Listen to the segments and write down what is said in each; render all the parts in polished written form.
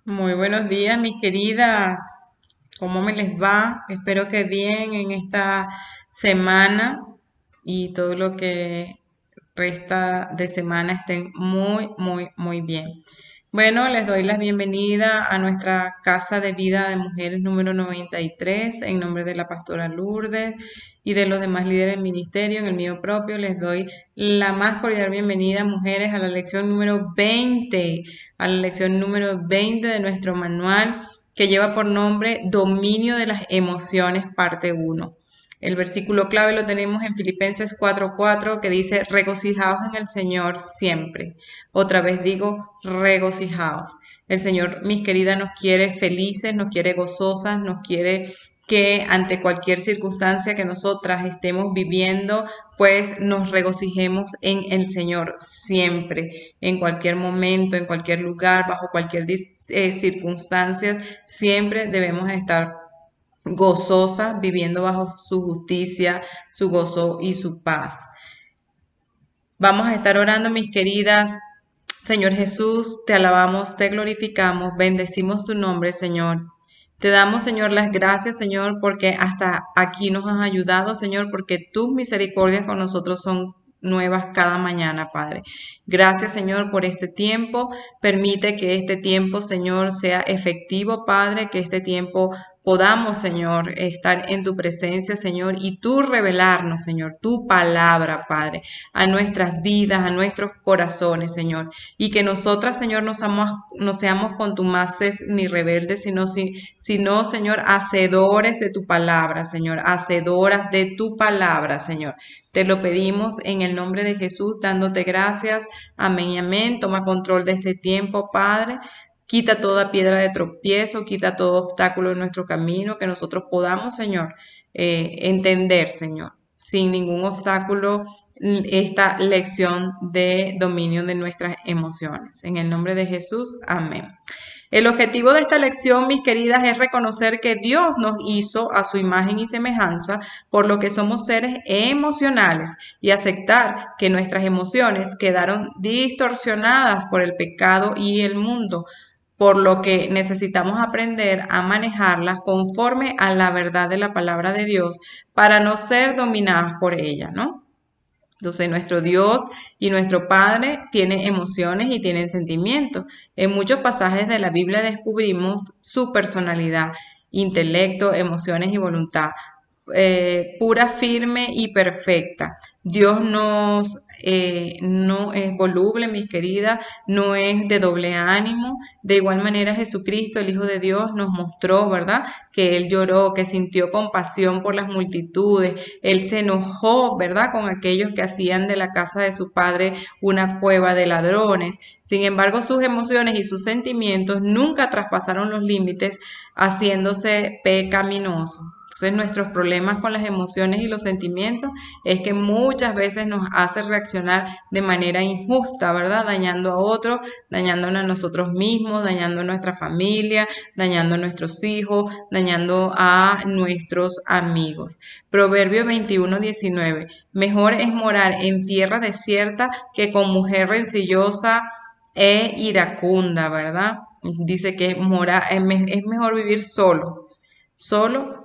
Muy buenos días, mis queridas. ¿Cómo me les va? Espero que bien en esta semana y todo lo que resta de semana estén muy bien. Bueno, les doy la bienvenida a nuestra Casa de Vida de Mujeres número 93 en nombre de la pastora Lourdes y de los demás líderes del ministerio. En el mío propio les doy la más cordial bienvenida, mujeres, a la lección número 20, a la lección número 20 de nuestro manual que lleva por nombre Dominio de las Emociones, parte 1. El versículo clave lo tenemos en Filipenses 4:4 que dice, regocijaos en el Señor siempre. Otra vez digo, regocijaos. El Señor, mis queridas, nos quiere felices, nos quiere gozosas, nos quiere que ante cualquier circunstancia que nosotras estemos viviendo, pues nos regocijemos en el Señor siempre, en cualquier momento, en cualquier lugar, bajo cualquier circunstancia, siempre debemos estar gozosas, viviendo bajo su justicia, su gozo y su paz. Vamos a estar orando, mis queridas. Señor Jesús, te alabamos, te glorificamos, bendecimos tu nombre, Señor. Te damos, Señor, las gracias, Señor, porque hasta aquí nos has ayudado, Señor, porque tus misericordias con nosotros son nuevas cada mañana, Padre. Gracias, Señor, por este tiempo. Permite que este tiempo, Señor, sea efectivo, Padre, que este tiempo podamos, Señor, estar en tu presencia, Señor, y tú revelarnos, Señor, tu palabra, Padre, a nuestras vidas, a nuestros corazones, Señor, y que nosotras, Señor, no seamos contumaces ni rebeldes, sino, Señor, hacedores de tu palabra, Señor, hacedoras de tu palabra, Señor. Te lo pedimos en el nombre de Jesús, dándote gracias. Amén y amén. Toma control de este tiempo, Padre. Quita toda piedra de tropiezo, quita todo obstáculo en nuestro camino, que nosotros podamos, Señor, entender, Señor, sin ningún obstáculo esta lección de dominio de nuestras emociones. En el nombre de Jesús, amén. El objetivo de esta lección, mis queridas, es reconocer que Dios nos hizo a su imagen y semejanza, por lo que somos seres emocionales, y aceptar que nuestras emociones quedaron distorsionadas por el pecado y el mundo, por lo que necesitamos aprender a manejarlas conforme a la verdad de la palabra de Dios para no ser dominadas por ella, ¿no? Entonces, nuestro Dios y nuestro Padre tienen emociones y tienen sentimientos. En muchos pasajes de la Biblia descubrimos su personalidad, intelecto, emociones y voluntad, pura, firme y perfecta. Dios no es voluble, mis queridas, no es de doble ánimo. De igual manera, Jesucristo, el Hijo de Dios, nos mostró, ¿verdad?, que Él lloró, que sintió compasión por las multitudes. Él se enojó, ¿verdad?, con aquellos que hacían de la casa de su Padre una cueva de ladrones. Sin embargo, sus emociones y sus sentimientos nunca traspasaron los límites, haciéndose pecaminosos. Entonces, nuestros problemas con las emociones y los sentimientos es que muchas veces nos hace reaccionar de manera injusta, ¿verdad? Dañando a otros, dañándonos a nosotros mismos, dañando a nuestra familia, dañando a nuestros hijos, dañando a nuestros amigos. Proverbio 21:19. Mejor es morar en tierra desierta que con mujer rencillosa e iracunda, ¿verdad? Dice que es mejor vivir solo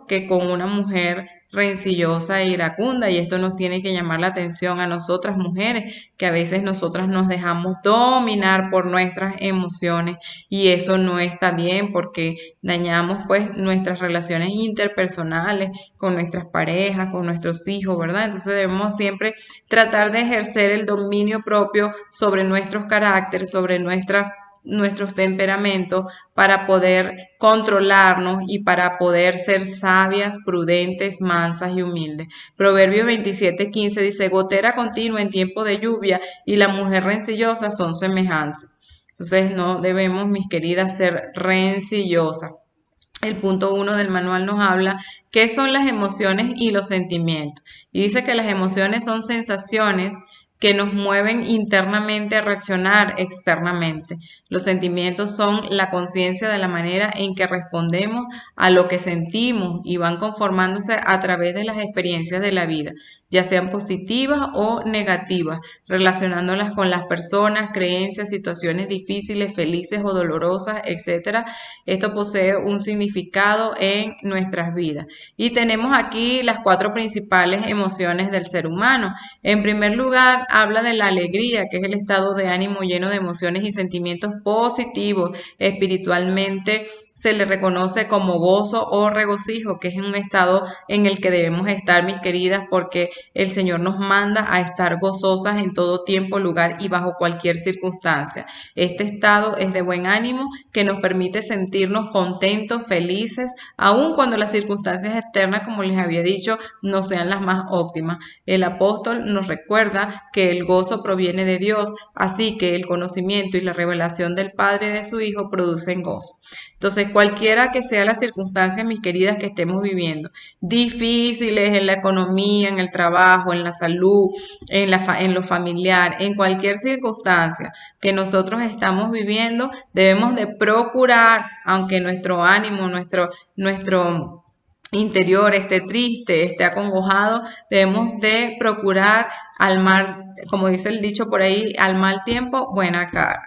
que con una mujer rencillosa e iracunda, y esto nos tiene que llamar la atención a nosotras mujeres, que a veces nosotras nos dejamos dominar por nuestras emociones, y eso no está bien porque dañamos pues nuestras relaciones interpersonales con nuestras parejas, con nuestros hijos, ¿verdad? Entonces debemos siempre tratar de ejercer el dominio propio sobre nuestros caracteres, sobre nuestros temperamentos, para poder controlarnos y para poder ser sabias, prudentes, mansas y humildes. Proverbios 27:15 dice, gotera continua en tiempo de lluvia y la mujer rencillosa son semejantes. Entonces no debemos, mis queridas, ser rencillosas. El punto 1 del manual nos habla qué son las emociones y los sentimientos. Y dice que las emociones son sensaciones que nos mueven internamente a reaccionar externamente. Los sentimientos son la conciencia de la manera en que respondemos a lo que sentimos y van conformándose a través de las experiencias de la vida, ya sean positivas o negativas, relacionándolas con las personas, creencias, situaciones difíciles, felices o dolorosas, etcétera. Esto posee un significado en nuestras vidas. Y tenemos aquí las 4 principales emociones del ser humano. En primer lugar, habla de la alegría, que es el estado de ánimo lleno de emociones y sentimientos positivos. Espiritualmente se le reconoce como gozo o regocijo, que es un estado en el que debemos estar, mis queridas, porque el Señor nos manda a estar gozosas en todo tiempo, lugar y bajo cualquier circunstancia. Este estado es de buen ánimo que nos permite sentirnos contentos, felices, aun cuando las circunstancias externas, como les había dicho, no sean las más óptimas. El apóstol nos recuerda que el gozo proviene de Dios, así que el conocimiento y la revelación del Padre y de su Hijo producen gozo. Entonces, cualquiera que sea las circunstancias, mis queridas, que estemos viviendo, difíciles en la economía, en el trabajo, en la salud, en lo familiar, en cualquier circunstancia que nosotros estamos viviendo, debemos de procurar, aunque nuestro ánimo, nuestro interior esté triste, esté acongojado, debemos de procurar al mal, como dice el dicho por ahí, al mal tiempo, buena cara.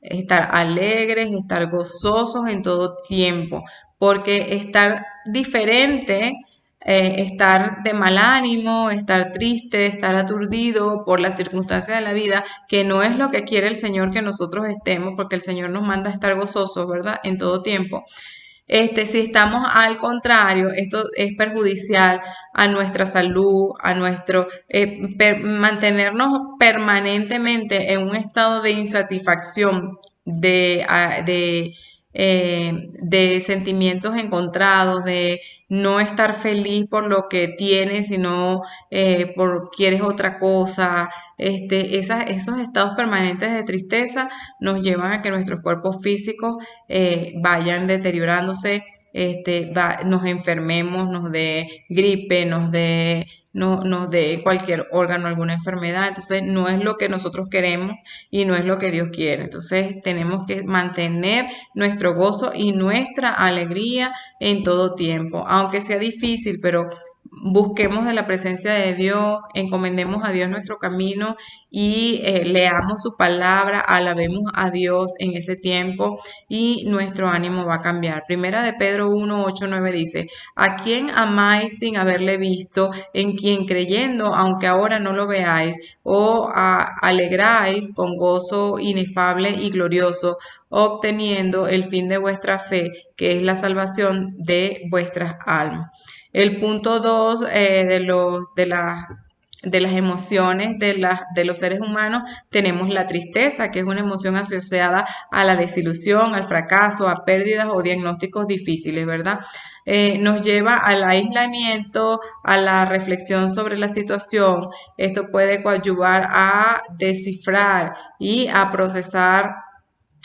Estar alegres, estar gozosos en todo tiempo, porque estar diferente, estar de mal ánimo, estar triste, estar aturdido por las circunstancias de la vida, que no es lo que quiere el Señor que nosotros estemos, porque el Señor nos manda a estar gozosos, ¿verdad? En todo tiempo. Si estamos al contrario, esto es perjudicial a nuestra salud, a nuestro mantenernos permanentemente en un estado de insatisfacción, de sentimientos encontrados, de no estar feliz por lo que tienes, sino por quieres otra cosa. Esos estados permanentes de tristeza nos llevan a que nuestros cuerpos físicos vayan deteriorándose, nos enfermemos, nos dé gripe, nos dé cualquier órgano, alguna enfermedad. Entonces, no es lo que nosotros queremos y no es lo que Dios quiere. Entonces, tenemos que mantener nuestro gozo y nuestra alegría en todo tiempo, aunque sea difícil, pero busquemos de la presencia de Dios, encomendemos a Dios nuestro camino y leamos su palabra, alabemos a Dios en ese tiempo y nuestro ánimo va a cambiar. Primera de Pedro 1, 8, 9 dice: ¿a quién amáis sin haberle visto? ¿En quien creyendo, aunque ahora no lo veáis, alegráis con gozo inefable y glorioso, obteniendo el fin de vuestra fe, que es la salvación de vuestras almas? El punto 2 de las emociones de los seres humanos, tenemos la tristeza, que es una emoción asociada a la desilusión, al fracaso, a pérdidas o diagnósticos difíciles, ¿verdad? Nos lleva al aislamiento, a la reflexión sobre la situación. Esto puede coadyuvar a descifrar y a procesar,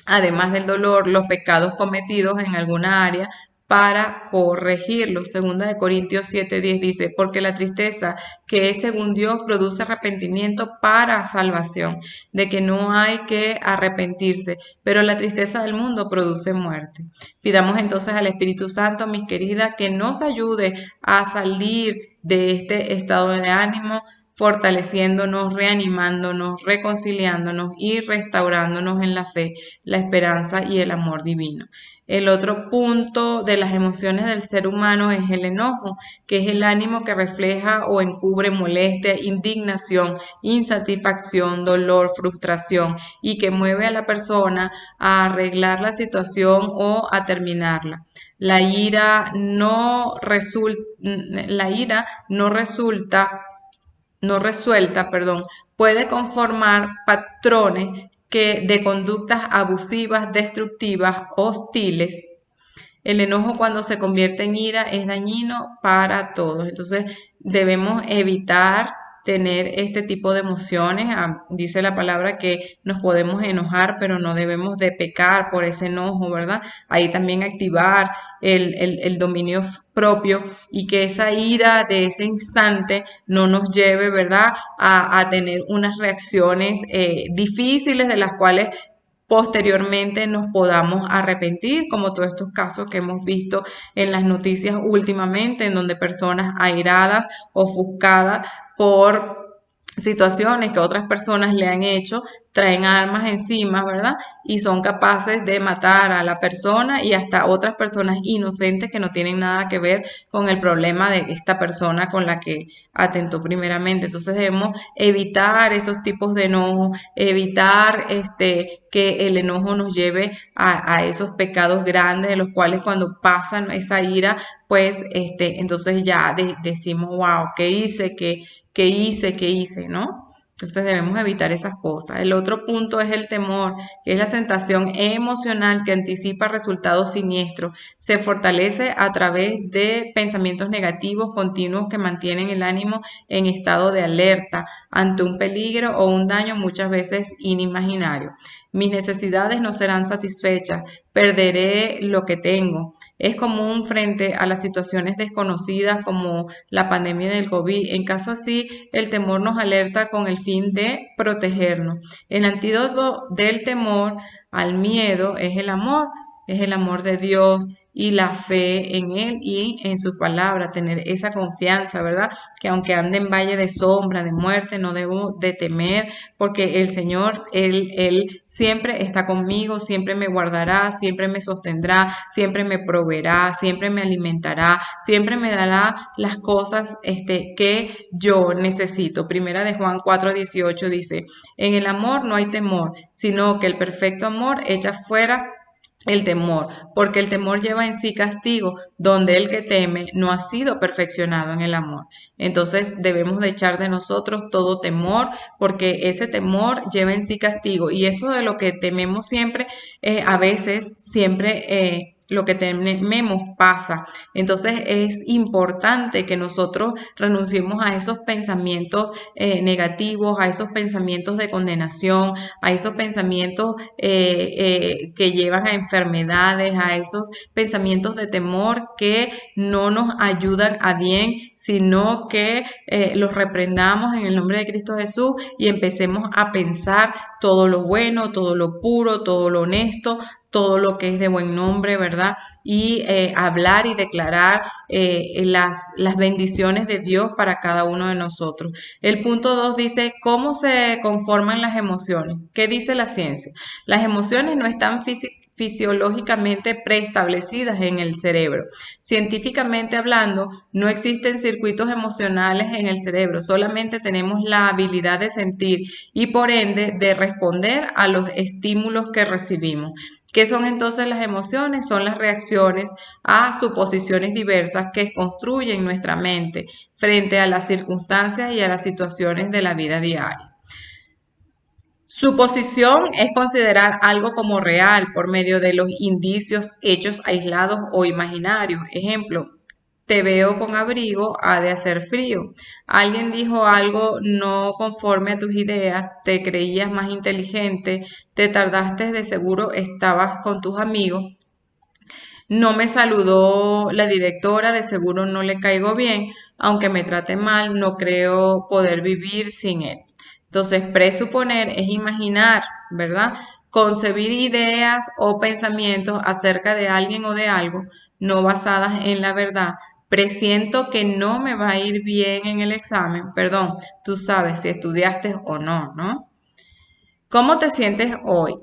además del dolor, los pecados cometidos en alguna área para corregirlos. Segunda de Corintios 7:10 dice: porque la tristeza, que es según Dios, produce arrepentimiento para salvación, de que no hay que arrepentirse, pero la tristeza del mundo produce muerte. Pidamos entonces al Espíritu Santo, mis queridas, que nos ayude a salir de este estado de ánimo, fortaleciéndonos, reanimándonos, reconciliándonos y restaurándonos en la fe, la esperanza y el amor divino. El otro punto de las emociones del ser humano es el enojo, que es el ánimo que refleja o encubre molestia, indignación, insatisfacción, dolor, frustración, y que mueve a la persona a arreglar la situación o a terminarla. La ira no resuelta, puede conformar patrones de conductas abusivas, destructivas, hostiles. El enojo, cuando se convierte en ira, es dañino para todos. Entonces debemos evitar tener este tipo de emociones. Dice la palabra que nos podemos enojar, pero no debemos de pecar por ese enojo, ¿verdad? Ahí también activar el dominio propio y que esa ira de ese instante no nos lleve, ¿verdad?, a tener unas reacciones difíciles de las cuales posteriormente nos podamos arrepentir, como todos estos casos que hemos visto en las noticias últimamente, en donde personas airadas, ofuscadas por situaciones que otras personas le han hecho, traen armas encima, ¿verdad? Y son capaces de matar a la persona y hasta otras personas inocentes que no tienen nada que ver con el problema de esta persona con la que atentó primeramente. Entonces debemos evitar esos tipos de enojo, evitar que el enojo nos lleve a esos pecados grandes de los cuales cuando pasan esa ira, pues entonces ya decimos, wow, ¿qué hice? ¿Qué hice? ¿No? Entonces debemos evitar esas cosas. El otro punto es el temor, que es la sensación emocional que anticipa resultados siniestros. Se fortalece a través de pensamientos negativos continuos que mantienen el ánimo en estado de alerta ante un peligro o un daño muchas veces inimaginario. Mis necesidades no serán satisfechas, perderé lo que tengo. Es común frente a las situaciones desconocidas como la pandemia del COVID. En caso así, el temor nos alerta con el fin de protegernos. El antídoto del temor al miedo es el amor de Dios y la fe en Él y en sus palabras, tener esa confianza, ¿verdad? Que aunque ande en valle de sombra, de muerte, no debo de temer, porque el Señor, Él siempre está conmigo, siempre me guardará, siempre me sostendrá, siempre me proveerá, siempre me alimentará, siempre me dará las cosas que yo necesito. Primera de Juan 4:18 dice, en el amor no hay temor, sino que el perfecto amor echa fuera el temor, porque el temor lleva en sí castigo, donde el que teme no ha sido perfeccionado en el amor. Entonces debemos de echar de nosotros todo temor, porque ese temor lleva en sí castigo. Y eso de lo que tememos siempre, a veces, siempre lo que tememos pasa. Entonces es importante que nosotros renunciemos a esos pensamientos negativos, a esos pensamientos de condenación, a esos pensamientos que llevan a enfermedades, a esos pensamientos de temor que no nos ayudan a bien, sino que los reprendamos en el nombre de Cristo Jesús y empecemos a pensar todo lo bueno, todo lo puro, todo lo honesto, todo lo que es de buen nombre, ¿verdad? Y hablar y declarar las bendiciones de Dios para cada uno de nosotros. El punto 2 dice, ¿cómo se conforman las emociones? ¿Qué dice la ciencia? Las emociones no están fisiológicamente preestablecidas en el cerebro. Científicamente hablando, no existen circuitos emocionales en el cerebro, solamente tenemos la habilidad de sentir y por ende de responder a los estímulos que recibimos. ¿Qué son entonces las emociones? Son las reacciones a suposiciones diversas que construyen nuestra mente frente a las circunstancias y a las situaciones de la vida diaria. Suposición es considerar algo como real por medio de los indicios, hechos aislados o imaginarios. Ejemplo, te veo con abrigo, ha de hacer frío. Alguien dijo algo no conforme a tus ideas, te creías más inteligente, te tardaste, de seguro estabas con tus amigos. No me saludó la directora, de seguro no le caigo bien, aunque me trate mal, no creo poder vivir sin él. Entonces, presuponer es imaginar, ¿verdad? Concebir ideas o pensamientos acerca de alguien o de algo no basadas en la verdad. Presiento que no me va a ir bien en el examen. Perdón, tú sabes si estudiaste o no, ¿no? ¿Cómo te sientes hoy?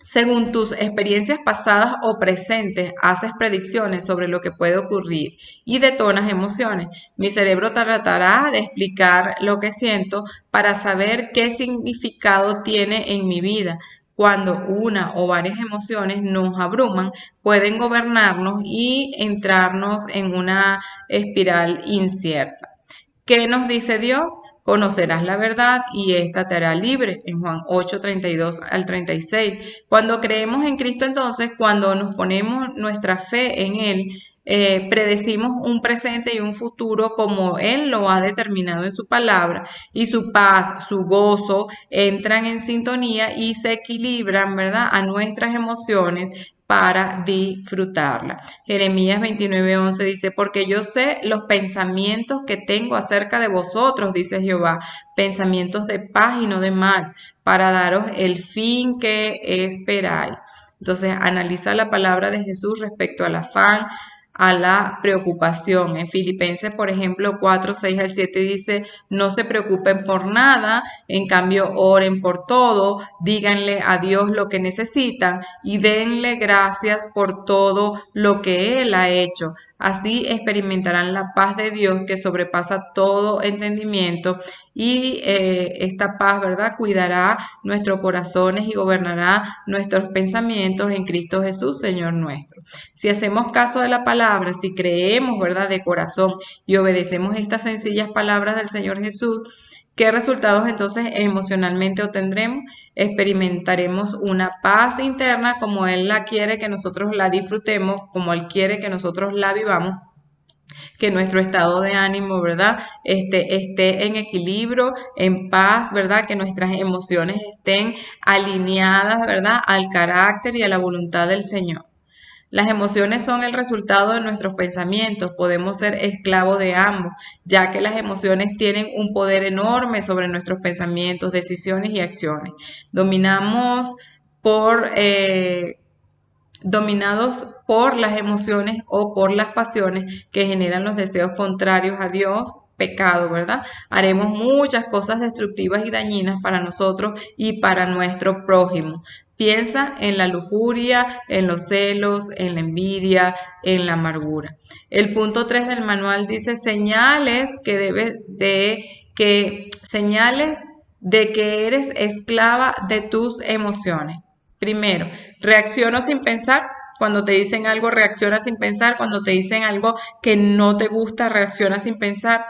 Según tus experiencias pasadas o presentes, haces predicciones sobre lo que puede ocurrir y detonas emociones. Mi cerebro tratará de explicar lo que siento para saber qué significado tiene en mi vida. Cuando una o varias emociones nos abruman, pueden gobernarnos y entrarnos en una espiral incierta. ¿Qué nos dice Dios? Conocerás la verdad y ésta te hará libre. En Juan 8:32 al 36. Cuando creemos en Cristo, entonces, cuando nos ponemos nuestra fe en Él, predecimos un presente y un futuro como Él lo ha determinado en su palabra, y su paz, su gozo entran en sintonía y se equilibran, ¿verdad?, a nuestras emociones para disfrutarla. Jeremías 29:11 dice, porque yo sé los pensamientos que tengo acerca de vosotros, dice Jehová, pensamientos de paz y no de mal, para daros el fin que esperáis. Entonces, analiza la palabra de Jesús respecto al afán, a la preocupación. En Filipenses, por ejemplo, 4:6 al 7 dice, no se preocupen por nada, en cambio oren por todo, díganle a Dios lo que necesitan y denle gracias por todo lo que Él ha hecho. Así experimentarán la paz de Dios que sobrepasa todo entendimiento y esta paz, ¿verdad?, cuidará nuestros corazones y gobernará nuestros pensamientos en Cristo Jesús, Señor nuestro. Si hacemos caso de la palabra, si creemos, ¿verdad?, de corazón y obedecemos estas sencillas palabras del Señor Jesús, ¿qué resultados entonces emocionalmente obtendremos? Experimentaremos una paz interna como Él la quiere que nosotros la disfrutemos, como Él quiere que nosotros la vivamos, que nuestro estado de ánimo, ¿verdad?, esté en equilibrio, en paz, ¿verdad?, que nuestras emociones estén alineadas, ¿verdad?, al carácter y a la voluntad del Señor. Las emociones son el resultado de nuestros pensamientos, podemos ser esclavos de ambos, ya que las emociones tienen un poder enorme sobre nuestros pensamientos, decisiones y acciones. Dominamos por dominados por las emociones o por las pasiones que generan los deseos contrarios a Dios, pecado, ¿verdad? Haremos muchas cosas destructivas y dañinas para nosotros y para nuestro prójimo. Piensa en la lujuria, en los celos, en la envidia, en la amargura. El punto 3 del manual dice señales de que eres esclava de tus emociones. Primero, reacciono sin pensar. Cuando te dicen algo, reacciona sin pensar. Cuando te dicen algo que no te gusta, reacciona sin pensar.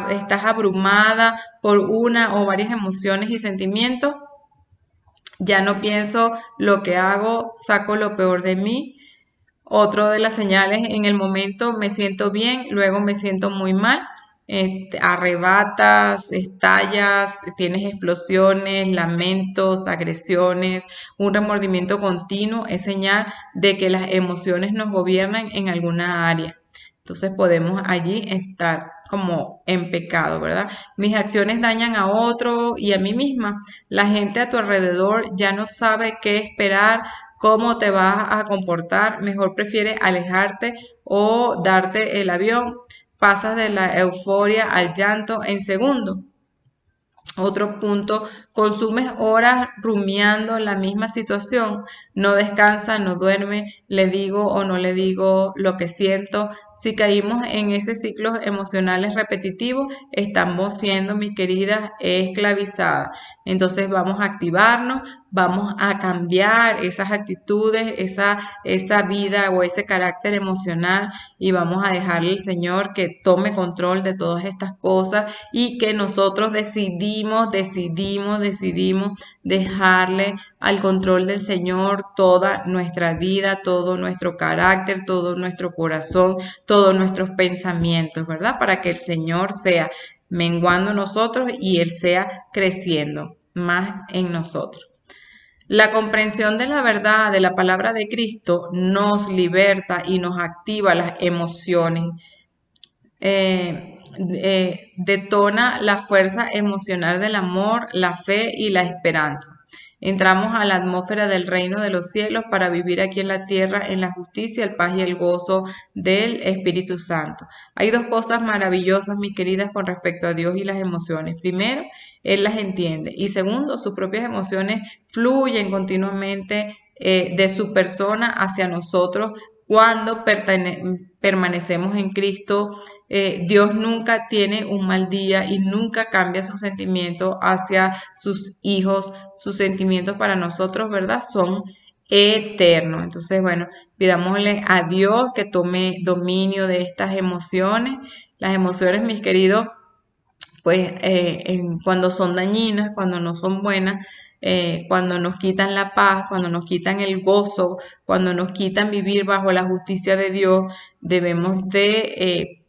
Estás abrumada por una o varias emociones y sentimientos. Ya no pienso lo que hago, saco lo peor de mí. Otro de las señales, en el momento me siento bien, luego me siento muy mal. Arrebatas, estallas, tienes explosiones, lamentos, agresiones, un remordimiento continuo, es señal de que las emociones nos gobiernan en alguna área. Entonces podemos allí estar como en pecado, ¿verdad? Mis acciones dañan a otro y a mí misma. La gente a tu alrededor ya no sabe qué esperar, cómo te vas a comportar, mejor prefiere alejarte o darte el avión. Pasas de la euforia al llanto en segundos. Otro punto, consumes horas rumiando la misma situación, no descansa, no duerme, le digo o no le digo lo que siento. Si caímos en ese ciclo emocionales repetitivos, estamos siendo, mis queridas, esclavizadas. Entonces vamos a activarnos, vamos a cambiar esas actitudes, esa vida o ese carácter emocional y vamos a dejarle al Señor que tome control de todas estas cosas y que nosotros decidimos dejarle al control del Señor toda nuestra vida, todo nuestro carácter, todo nuestro corazón, todos nuestros pensamientos, ¿verdad? Para que el Señor sea menguando nosotros y Él sea creciendo más en nosotros. La comprensión de la verdad de la palabra de Cristo nos liberta y nos activa las emociones. Detona la fuerza emocional del amor, la fe y la esperanza. Entramos a la atmósfera del reino de los cielos para vivir aquí en la tierra en la justicia, el paz y el gozo del Espíritu Santo. Hay dos cosas maravillosas, mis queridas, con respecto a Dios y las emociones. Primero, Él las entiende. Y segundo, sus propias emociones fluyen continuamente de su persona hacia nosotros cuando permanecemos en Cristo. Dios nunca tiene un mal día y nunca cambia sus sentimientos hacia sus hijos. Sus sentimientos para nosotros, ¿verdad?, son eternos. Entonces, bueno, pidámosle a Dios que tome dominio de estas emociones. Las emociones, mis queridos, pues cuando son dañinas, cuando no son buenas, cuando nos quitan la paz, cuando nos quitan el gozo, cuando nos quitan vivir bajo la justicia de Dios, debemos de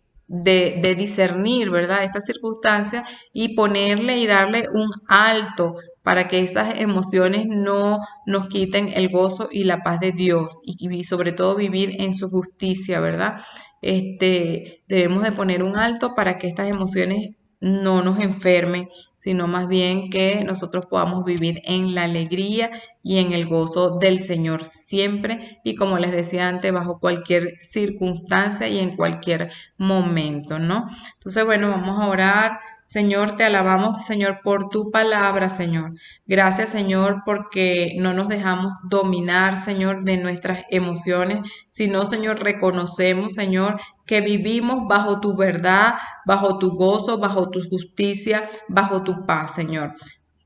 discernir, ¿verdad? Estas circunstancias y ponerle y darle un alto para que esas emociones no nos quiten el gozo y la paz de Dios y sobre todo vivir en su justicia, ¿verdad? Debemos de poner un alto para que estas emociones no nos enfermen, sino más bien que nosotros podamos vivir en la alegría y en el gozo del Señor siempre y como les decía antes, bajo cualquier circunstancia y en cualquier momento, ¿no? Entonces, bueno, vamos a orar. Señor, te alabamos, Señor, por tu palabra, Señor. Gracias, Señor, porque no nos dejamos dominar, Señor, de nuestras emociones, sino, Señor, reconocemos, Señor, que vivimos bajo tu verdad, bajo tu gozo, bajo tu justicia, bajo tu paz, Señor.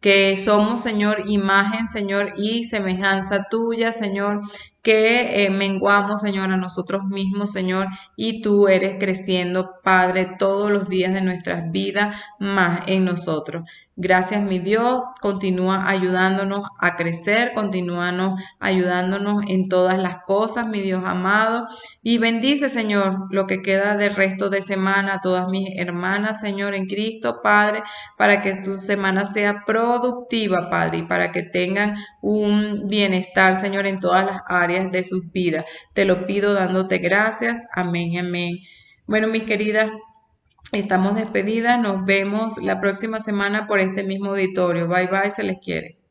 Que somos, Señor, imagen, Señor, y semejanza tuya, Señor, que menguamos, Señor, a nosotros mismos, Señor, y tú eres creciendo, Padre, todos los días de nuestras vidas, más en nosotros. Gracias, mi Dios, continúa ayudándonos a crecer, continúanos ayudándonos en todas las cosas, mi Dios amado, y bendice, Señor, lo que queda del resto de semana a todas mis hermanas, Señor, en Cristo, Padre, para que tu semana sea productiva, Padre, y para que tengan un bienestar, Señor, en todas las áreas de sus vidas. Te lo pido dándote gracias. Amén, amén. Bueno, mis queridas, estamos despedidas. Nos vemos la próxima semana por este mismo auditorio. Bye, bye, se les quiere.